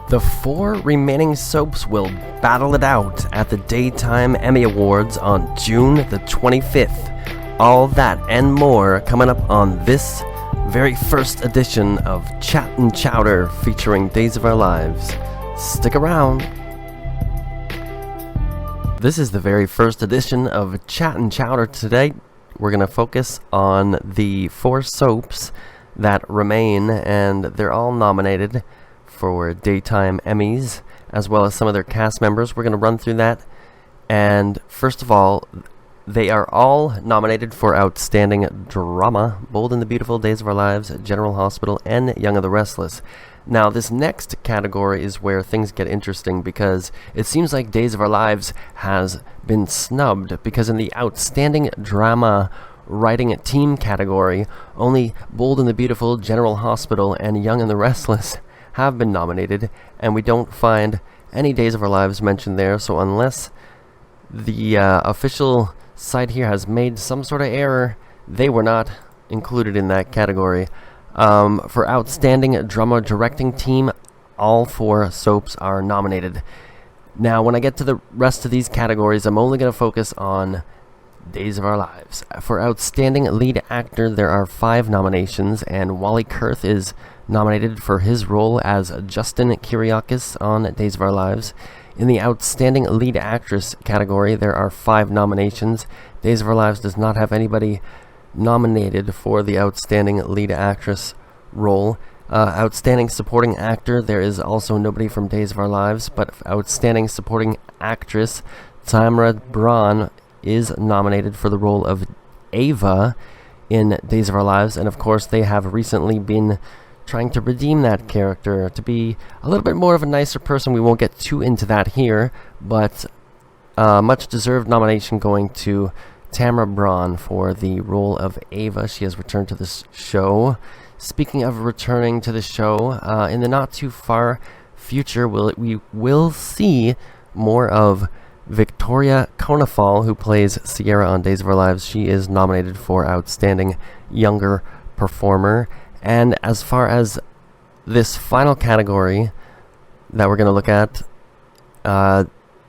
The 4 remaining soaps will battle it out at the Daytime Emmy Awards on June the 25th. All that and more coming up on this very first edition of Chat and Chowder featuring Days of Our Lives. Stick around. This is the very first edition of Chat and Chowder. Today we're going to focus on the 4 soaps that remain, and they're all nominated for Daytime Emmys, as well as some of their cast members. We're going to run through that. And first of all, they are all nominated for Outstanding Drama: Bold and the Beautiful, Days of Our Lives, General Hospital, and Young and the Restless. Now, this next category is where things get interesting, because it seems like Days of Our Lives has been snubbed, because in the Outstanding Drama Writing Team category, only Bold and the Beautiful, General Hospital, and Young and the Restless have been nominated, and we don't find any Days of Our Lives mentioned there. So unless the official site here has made some sort of error, they were not included in that category. For Outstanding Drama Directing Team, all 4 soaps are nominated. Now, when I get to the rest of these categories, I'm only going to focus on Days of Our Lives. For Outstanding Lead Actor, there are 5 nominations, and Wally Kurth is nominated for his role as Justin Kyriakis on Days of Our Lives. In the Outstanding Lead Actress category, there are 5 nominations. Days of Our Lives does not have anybody nominated for the Outstanding Lead Actress role. Outstanding Supporting Actor, there is also nobody from Days of Our Lives, but Outstanding Supporting Actress, Tamra Braun is nominated for the role of Ava in Days of Our Lives, and of course they have recently been trying to redeem that character to be a little bit more of a nicer person. We won't get too into that here, but much deserved nomination going to Tamra Braun for the role of Ava. She has returned to this show. Speaking of returning to the show, in the not too far future, we will see more of Victoria Konefal, who plays Sierra on Days of Our Lives. She is nominated for Outstanding Younger Performer. And as far as this final category that we're going to look at,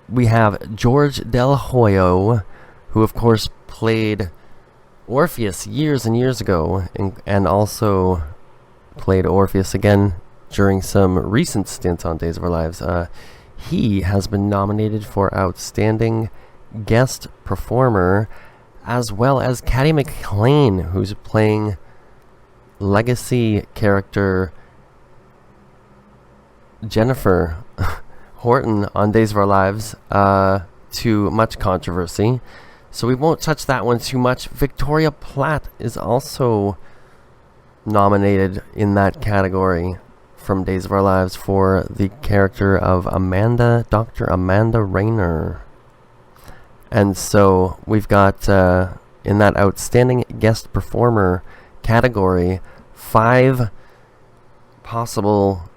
we have George Del Hoyo, who of course played Orpheus years and years ago, and also played Orpheus again during some recent stints on Days of Our Lives. He has been nominated for Outstanding Guest Performer, as well as Caddy McLean, who's playing legacy character Jennifer Horton on Days of Our Lives, to much controversy. So we won't touch that one too much. Victoria Platt is also nominated in that category from Days of Our Lives for the character of Dr. Amanda Rayner. And so we've got, in that Outstanding Guest Performer category, 5 possible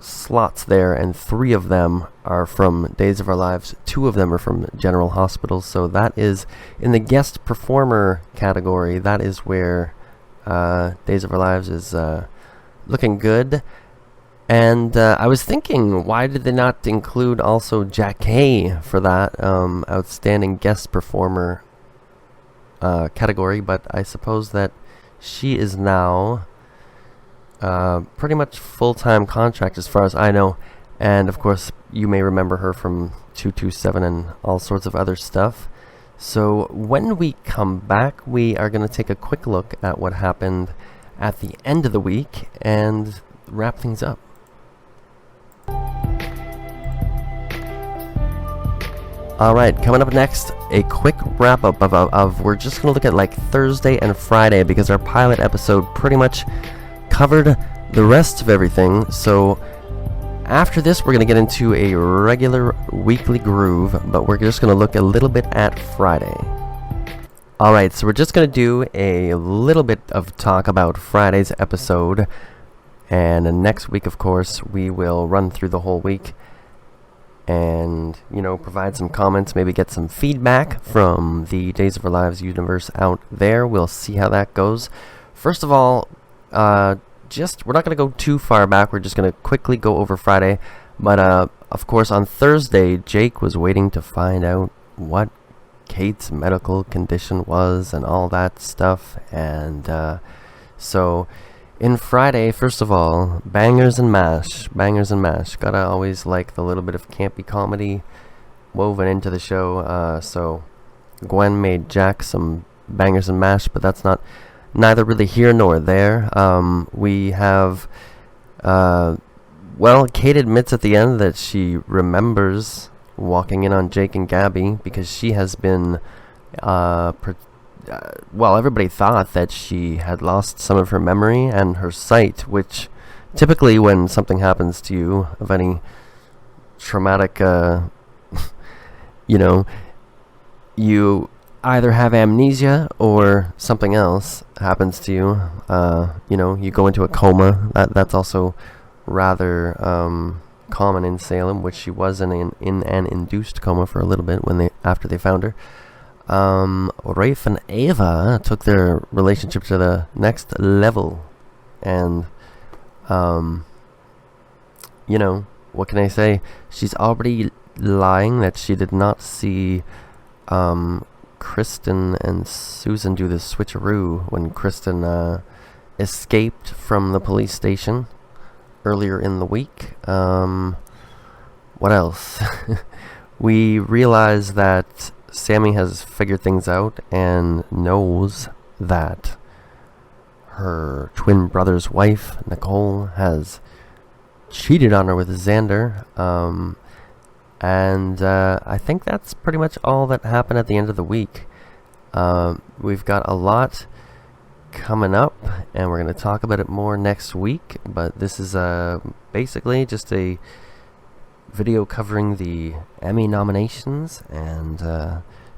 slots there, and 3 of them are from Days of Our Lives. 2 of them are from General Hospital. So that is in the Guest Performer category. That is where Days of Our Lives is looking good. And I was thinking, why did they not include also Jackie for that Outstanding Guest Performer category? But I suppose that she is now pretty much full-time contract as far as I know. And of course, you may remember her from 227 and all sorts of other stuff. So when we come back, we are going to take a quick look at what happened at the end of the week and wrap things up. Alright, coming up next, a quick wrap-up of we're just going to look at like Thursday and Friday, because our pilot episode pretty much covered the rest of everything. So after this, we're going to get into a regular weekly groove, but we're just going to look a little bit at Friday. Alright, so we're just going to do a little bit of talk about Friday's episode, and next week, of course, we will run through the whole week and, provide some comments, maybe get some feedback from the Days of Our Lives universe out there. We'll see how that goes. First of all, we're not going to go too far back. We're just going to quickly go over Friday. But of course, on Thursday, Jake was waiting to find out what Kate's medical condition was and all that stuff. And so in Friday, first of all, bangers and mash. Gotta always like the little bit of campy comedy woven into the show. So Gwen made Jack some bangers and mash, but that's neither really here nor there. We have, well, Kate admits at the end that she remembers walking in on Jake and Gabby because she has been, well, everybody thought that she had lost some of her memory and her sight, which typically when something happens to you of any traumatic, you either have amnesia or something else happens to you. You go into a coma. That's also rather common in Salem, which she was in an induced coma for a little bit after they found her. Rafe and Ava took their relationship to the next level, and what can I say? She's already lying that she did not see Kristen and Susan do this switcheroo when Kristen escaped from the police station earlier in the week. What else? We realize that Sammy has figured things out and knows that her twin brother's wife, Nicole, has cheated on her with Xander. And I think that's pretty much all that happened at the end of the week. We've got a lot coming up, and we're going to talk about it more next week. But this is basically just a video covering the Emmy nominations, and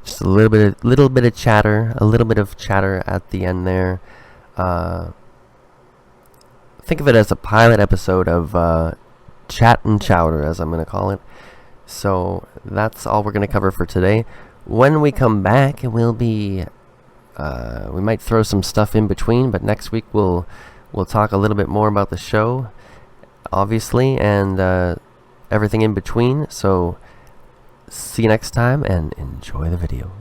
just a little bit of chatter at the end there. Think of it as a pilot episode of Chat and Chowder, as I'm going to call it. So that's all we're going to cover for today. When we come back, it will be we might throw some stuff in between, but next week we'll talk a little bit more about the show, obviously, and everything in between. So see you next time, and enjoy the video.